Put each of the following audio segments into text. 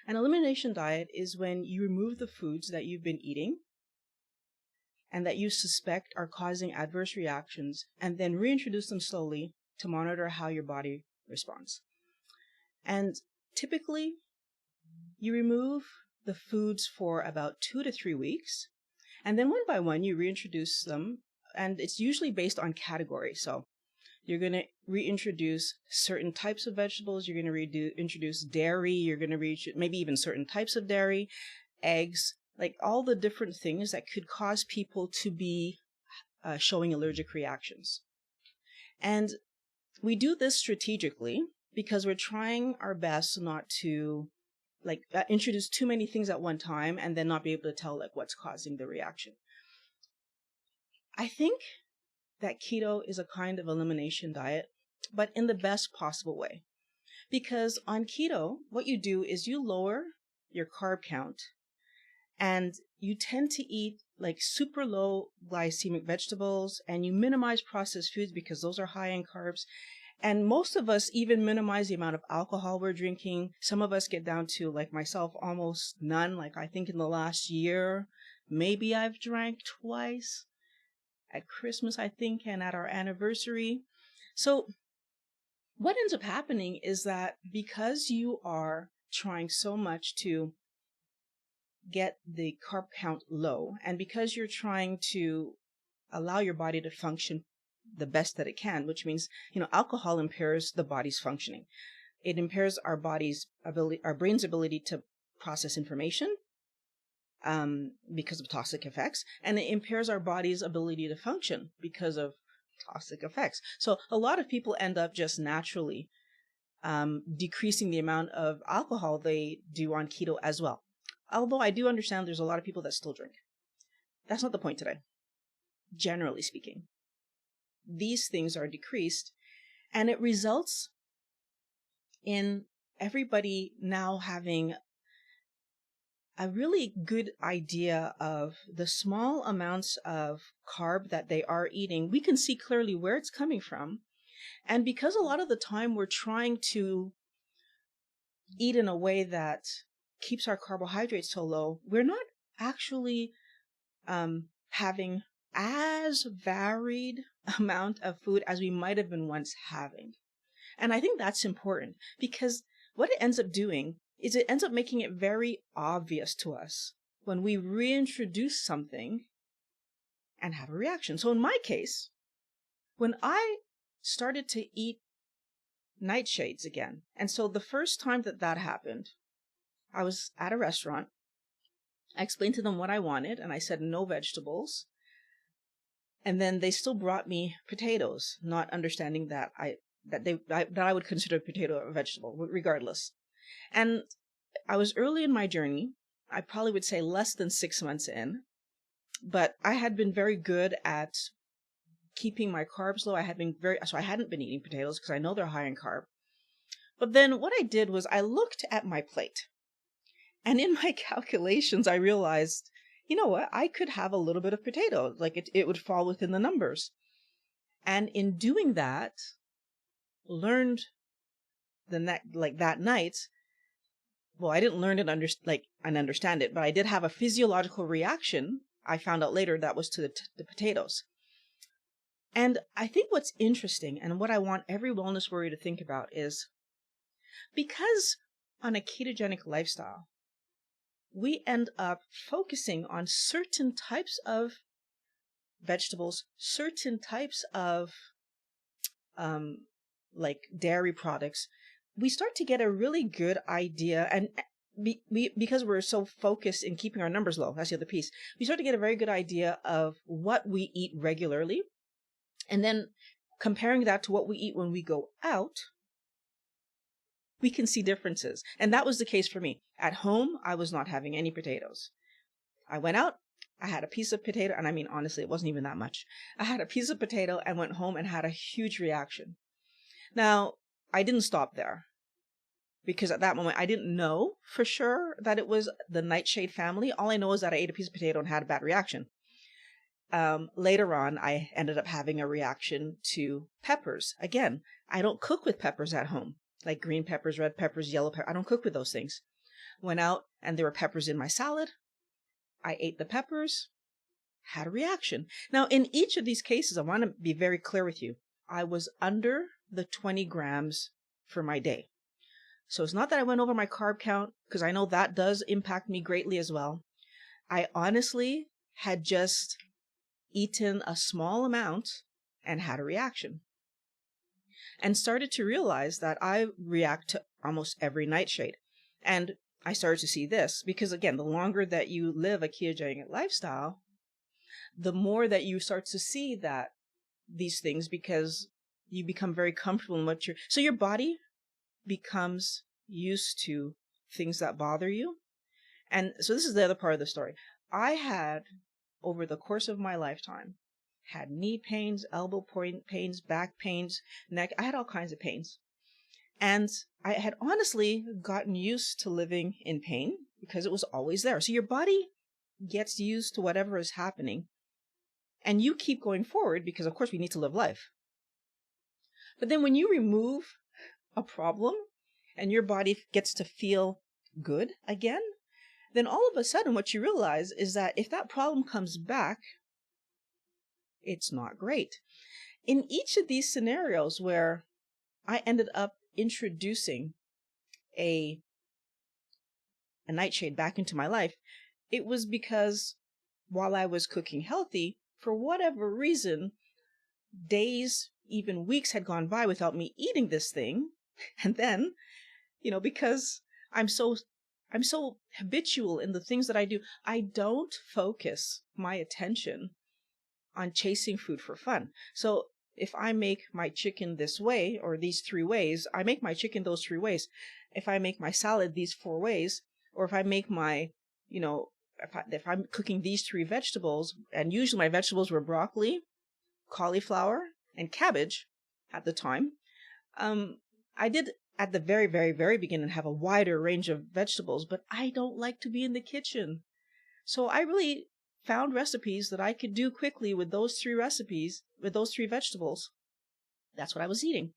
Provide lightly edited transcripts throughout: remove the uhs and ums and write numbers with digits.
An elimination diet is when you remove the foods that you've been eating and that you suspect are causing adverse reactions, and then reintroduce them slowly to monitor how your body responds. And typically, you remove the foods for about 2 to 3 weeks, and then one by one you reintroduce them, and it's usually based on category. So you're going to reintroduce certain types of vegetables, you're going to reintroduce dairy, you're going to maybe even certain types of dairy, eggs, like all the different things that could cause people to be showing allergic reactions. And we do this strategically because we're trying our best not to introduce too many things at one time and then not be able to tell what's causing the reaction. I think that keto is a kind of elimination diet, but in the best possible way. Because on keto, what you do is you lower your carb count, and you tend to eat super low glycemic vegetables, and you minimize processed foods because those are high in carbs. And most of us even minimize the amount of alcohol we're drinking. Some of us get down to, like myself, almost none. I think in the last year, maybe I've drank twice. At Christmas, I think, and at our anniversary. So what ends up happening is that because you are trying so much to get the carb count low, and because you're trying to allow your body to function the best that it can, which means, alcohol impairs the body's functioning. It impairs our brain's ability to process information because of toxic effects, and it impairs our body's ability to function because of toxic effects. So a lot of people end up just naturally decreasing the amount of alcohol they do on keto as well. Although I do understand there's a lot of people that still drink. That's not the point today. Generally speaking, these things are decreased, and it results in everybody now having a really good idea of the small amounts of carb that they are eating. We can see clearly where it's coming from. And because a lot of the time we're trying to eat in a way that keeps our carbohydrates so low, we're not actually having as varied amount of food as we might have been once having. And I think that's important, because what it ends up doing is it ends up making it very obvious to us when we reintroduce something and have a reaction. So in my case, when I started to eat nightshades again, and so the first time that happened, I was at a restaurant. I explained to them what I wanted, and I said no vegetables. And then they still brought me potatoes, not understanding that I would consider potato a vegetable, regardless. And I was early in my journey. I probably would say less than 6 months in, but I had been very good at keeping my carbs low. So I hadn't been eating potatoes because I know they're high in carb. But then what I did was I looked at my plate, and in my calculations, I realized, you know what, I could have a little bit of potato, it would fall within the numbers. And in doing that, learned that night, well, I didn't learn it and understand it, but I did have a physiological reaction. I found out later that was to the potatoes. And I think what's interesting, and what I want every wellness warrior to think about, is because on a ketogenic lifestyle, we end up focusing on certain types of vegetables, certain types of dairy products. We start to get a really good idea, and because we're so focused in keeping our numbers low, that's the other piece, we start to get a very good idea of what we eat regularly, and then comparing that to what we eat when we go out, we can see differences. And that was the case for me. At home, I was not having any potatoes. I went out, I had a piece of potato, and I mean, honestly, it wasn't even that much. I had a piece of potato and went home and had a huge reaction. Now, I didn't stop there, because at that moment, I didn't know for sure that it was the nightshade family. All I know is that I ate a piece of potato and had a bad reaction. Later on, I ended up having a reaction to peppers. Again, I don't cook with peppers at home, like green peppers, red peppers, yellow peppers. I don't cook with those things. went out and there were peppers in my salad. I ate the peppers, had a reaction. Now, in each of these cases, I want to be very clear with you. I was under the 20 grams for my day. So it's not that I went over my carb count, because I know that does impact me greatly as well. I honestly had just eaten a small amount and had a reaction. And started to realize that I react to almost every nightshade. And I started to see this because, again, the longer that you live a ketogenic lifestyle, the more that you start to see that these things, because you become very comfortable in what so your body becomes used to things that bother you. And so this is the other part of the story. I had, over the course of my lifetime, had knee pains, elbow pains, back pains, neck. I had all kinds of pains. And I had honestly gotten used to living in pain because it was always there. So your body gets used to whatever is happening. And you keep going forward because, of course, we need to live life. But then when you remove a problem and your body gets to feel good again, then all of a sudden what you realize is that if that problem comes back, it's not great. In each of these scenarios where I ended up introducing a nightshade back into my life, it was because while I was cooking healthy, for whatever reason, days, even weeks had gone by without me eating this thing. And then, because I'm so habitual in the things that I do, I don't focus my attention on chasing food for fun. So if I make my chicken this way, or these 3 ways, I make my chicken those 3 ways. If I make my salad these 4 ways, or if I make my, if I'm cooking these 3 vegetables, and usually my vegetables were broccoli, cauliflower, and cabbage at the time. I did at the very, very, very beginning have a wider range of vegetables, but I don't like to be in the kitchen. So I really found recipes that I could do quickly with those 3 recipes, with those 3 vegetables. That's what I was eating.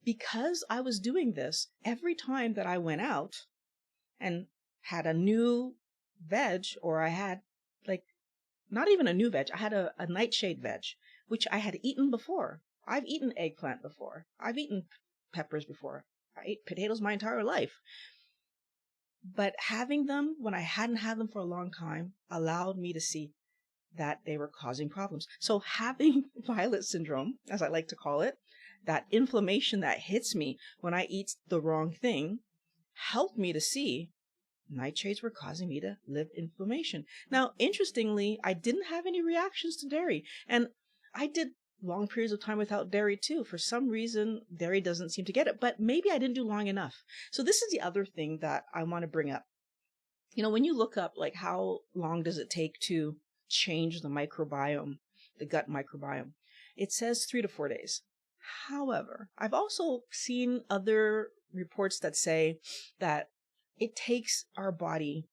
Because I was doing this, every time that I went out and had a new veg, or I had not even a new veg, I had a nightshade veg, which I had eaten before. I've eaten eggplant before. I've eaten peppers before. I ate potatoes my entire life. But having them when I hadn't had them for a long time allowed me to see that they were causing problems. So having violet syndrome, as I like to call it, that inflammation that hits me when I eat the wrong thing, helped me to see nightshades were causing me to live inflammation. Now, interestingly, I didn't have any reactions to dairy. And I did long periods of time without dairy too. For some reason, dairy doesn't seem to get it, but maybe I didn't do long enough. So this is the other thing that I want to bring up. When you look up how long does it take to change the microbiome, the gut microbiome, it says 3 to 4 days. However, I've also seen other reports that say that it takes our body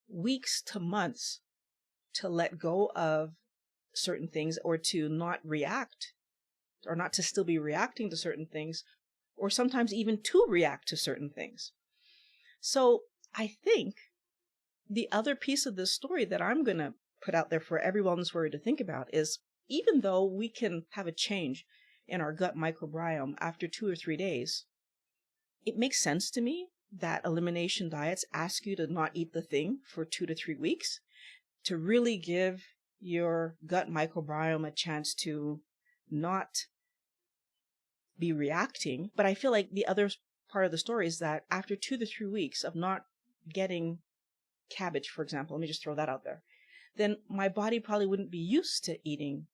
weeks to months to let go of certain things, or to not react, or not to still be reacting to certain things, or sometimes even to react to certain things. So I think the other piece of this story that I'm going to put out there for every wellness warrior to think about is, even though we can have a change in our gut microbiome after 2 or 3 days, it makes sense to me that elimination diets ask you to not eat the thing for 2 to 3 weeks to really give your gut microbiome a chance to not be reacting. But I feel like the other part of the story is that after 2 to 3 weeks of not getting cabbage, for example, let me just throw that out there, then my body probably wouldn't be used to eating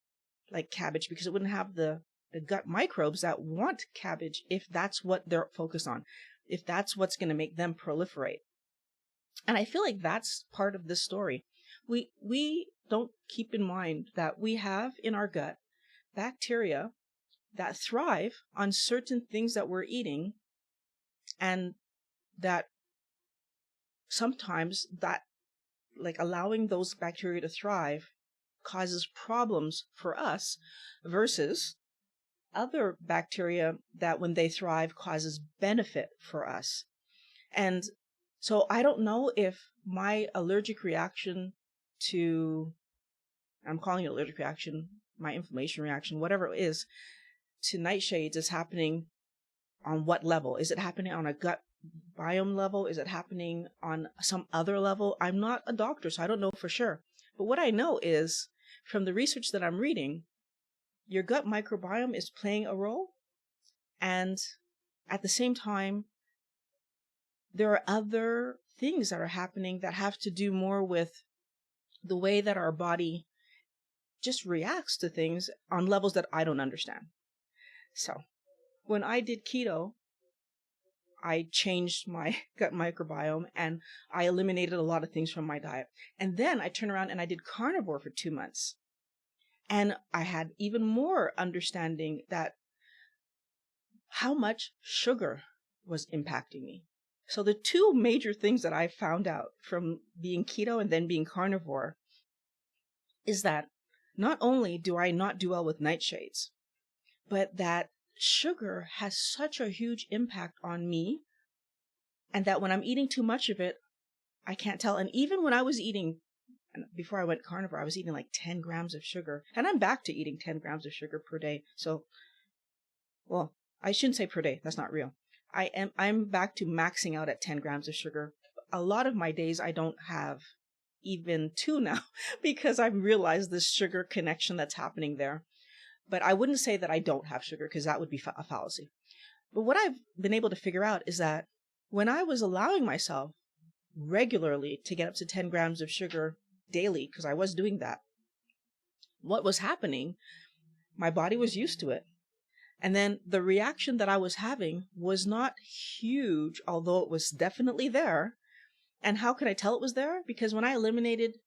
cabbage, because it wouldn't have the gut microbes that want cabbage if that's what they're focused on, if that's what's going to make them proliferate. And I feel like that's part of this story. We don't keep in mind that we have in our gut bacteria that thrive on certain things that we're eating, and that sometimes that allowing those bacteria to thrive causes problems for us, versus other bacteria that when they thrive causes benefit for us. And So I don't know if my allergic reaction to, I'm calling it allergic reaction, my inflammation reaction, whatever it is, to nightshades is happening on what level? Is it happening on a gut biome level? Is it happening on some other level? I'm not a doctor, so I don't know for sure. But what I know is from the research that I'm reading, your gut microbiome is playing a role. And at the same time, there are other things that are happening that have to do more with the way that our body just reacts to things on levels that I don't understand. So when I did keto, I changed my gut microbiome and I eliminated a lot of things from my diet. And then I turned around and I did carnivore for 2 months. And I had even more understanding that how much sugar was impacting me. So the two major things that I found out from being keto and then being carnivore is that not only do I not do well with nightshades, but that sugar has such a huge impact on me, and that when I'm eating too much of it, I can't tell. And even when I was eating, before I went carnivore, I was eating like 10 grams of sugar. And I'm back to eating 10 grams of sugar per day. So, well, I shouldn't say per day. That's not real. I'm back to maxing out at 10 grams of sugar. A lot of my days I don't have even 2 now because I've realized this sugar connection that's happening there. But I wouldn't say that I don't have sugar because that would be a fallacy. But what I've been able to figure out is that when I was allowing myself regularly to get up to 10 grams of sugar daily, because I was doing that, what was happening, my body was used to it. And then the reaction that I was having was not huge, although it was definitely there. And how could I tell it was there? Because when I eliminated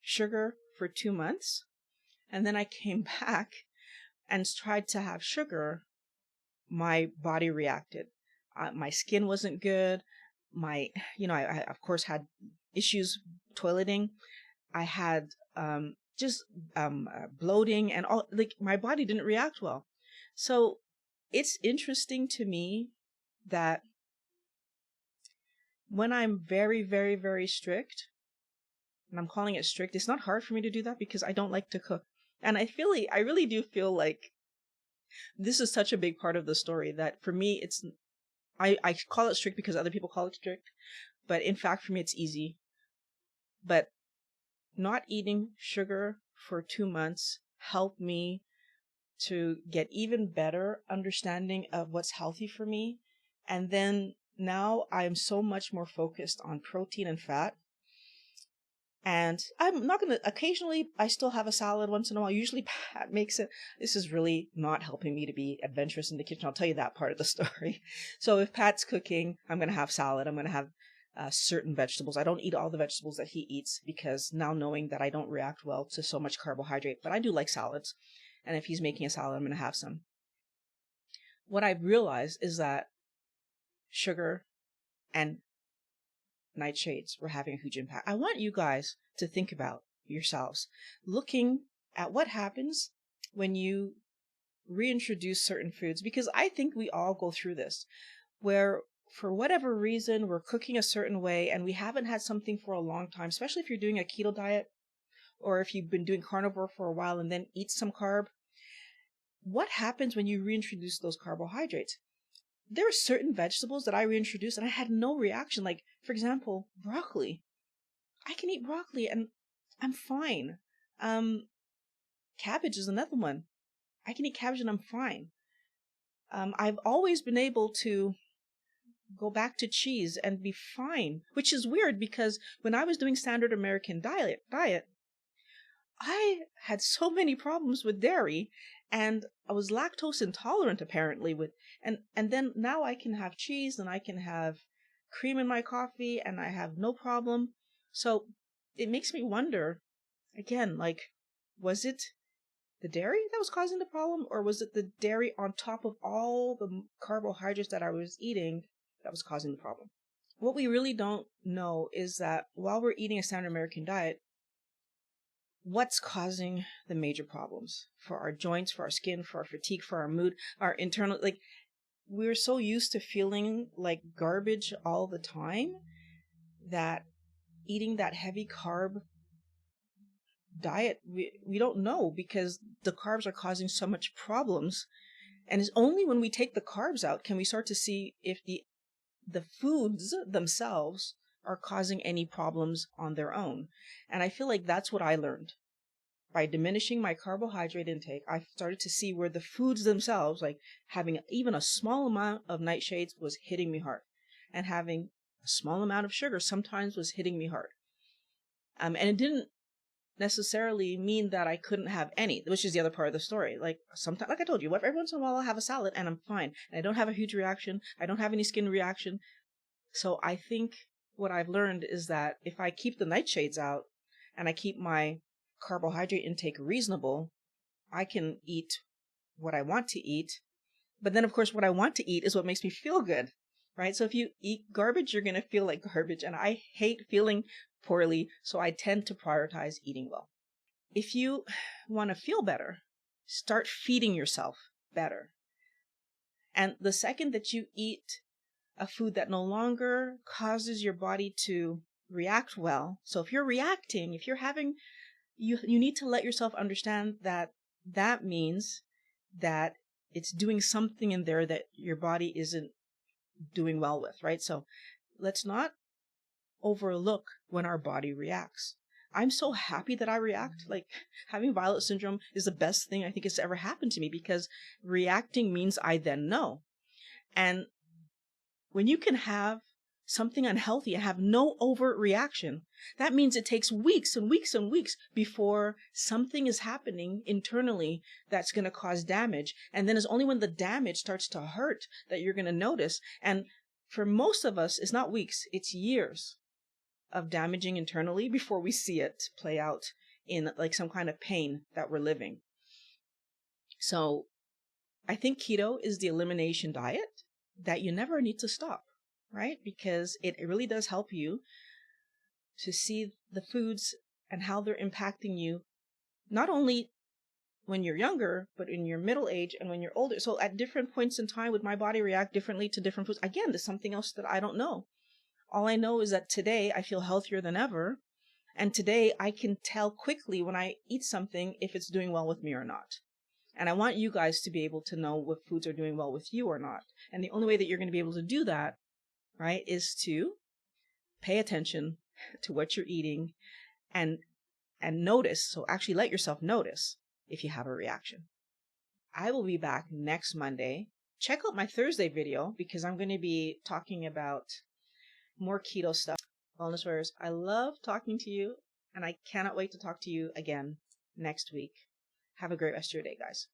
sugar for 2 months, and then I came back and tried to have sugar, my body reacted. My skin wasn't good. I of course had issues toileting. I had bloating and all, like my body didn't react well. So it's interesting to me that when I'm very, very, very strict, and I'm calling it strict, it's not hard for me to do that because I don't like to cook. And I really do feel like this is such a big part of the story that for me, I call it strict because other people call it strict, but in fact, for me, it's easy. But not eating sugar for 2 months helped me to get even better understanding of what's healthy for me. And then now I'm so much more focused on protein and fat. And I'm not going to, occasionally I still have a salad once in a while. Usually Pat makes it. This is really not helping me to be adventurous in the kitchen. I'll tell you that part of the story. So if Pat's cooking, I'm going to have salad. I'm going to have certain vegetables. I don't eat all the vegetables that he eats because now knowing that I don't react well to so much carbohydrate, but I do like salads. And if he's making a salad, I'm going to have some. What I've realized is that sugar and nightshades were having a huge impact. I want you guys to think about yourselves, looking at what happens when you reintroduce certain foods, because I think we all go through this, where for whatever reason we're cooking a certain way and we haven't had something for a long time, especially if you're doing a keto diet or if you've been doing carnivore for a while and then eat some carb. What happens when you reintroduce those carbohydrates? There are certain vegetables that I reintroduced and I had no reaction. Like, for example, broccoli. I can eat broccoli and I'm fine. Cabbage is another one. I can eat cabbage and I'm fine. I've always been able to go back to cheese and be fine, which is weird because when I was doing standard American diet, I had so many problems with dairy and I was lactose intolerant apparently and then now I can have cheese and I can have cream in my coffee and I have no problem. So it makes me wonder again, like, was it the dairy that was causing the problem or was it the dairy on top of all the carbohydrates that I was eating that was causing the problem? What we really don't know is that while we're eating a standard American diet, what's causing the major problems for our joints, for our skin, for our fatigue, for our mood, our internal, like we're so used to feeling like garbage all the time that eating that heavy carb diet, we don't know, because the carbs are causing so much problems. And it's only when we take the carbs out can we start to see if the foods themselves are causing any problems on their own. And I feel like that's what I learned. By diminishing my carbohydrate intake, I started to see where the foods themselves, like having even a small amount of nightshades, was hitting me hard. And having a small amount of sugar sometimes was hitting me hard. And it didn't necessarily mean that I couldn't have any, which is the other part of the story. Like sometimes, like I told you, every once in a while I'll have a salad and I'm fine. And I don't have a huge reaction. I don't have any skin reaction. So I think what I've learned is that if I keep the nightshades out and I keep my carbohydrate intake reasonable, I can eat what I want to eat. But then, of course, what I want to eat is what makes me feel good, right? So if you eat garbage, you're going to feel like garbage. And I hate feeling poorly, so I tend to prioritize eating well. If you want to feel better, start feeding yourself better. And the second that you eat a food that no longer causes your body to react well. So if you're reacting, if you're having, you need to let yourself understand that that means that it's doing something in there that your body isn't doing well with, right? So let's not overlook when our body reacts. I'm so happy that I react. Like, having violet syndrome is the best thing I think has ever happened to me, because reacting means I then know. And when you can have something unhealthy and have no overt reaction, that means it takes weeks and weeks and weeks before something is happening internally that's going to cause damage. And then it's only when the damage starts to hurt that you're going to notice. And for most of us, it's not weeks, it's years of damaging internally before we see it play out in like some kind of pain that we're living. So I think keto is the elimination diet that you never need to stop, right? Because it really does help you to see the foods and how they're impacting you, not only when you're younger, but in your middle age and when you're older. So at different points in time, would my body react differently to different foods? Again, there's something else that I don't know. All I know is that today I feel healthier than ever. And today I can tell quickly when I eat something if it's doing well with me or not. And I want you guys to be able to know what foods are doing well with you or not. And the only way that you're going to be able to do that, right, is to pay attention to what you're eating and notice. So actually let yourself notice if you have a reaction. I will be back next Monday. Check out my Thursday video, because I'm going to be talking about more keto stuff. Wellness Warriors, I love talking to you, and I cannot wait to talk to you again next week. Have a great rest of your day, guys.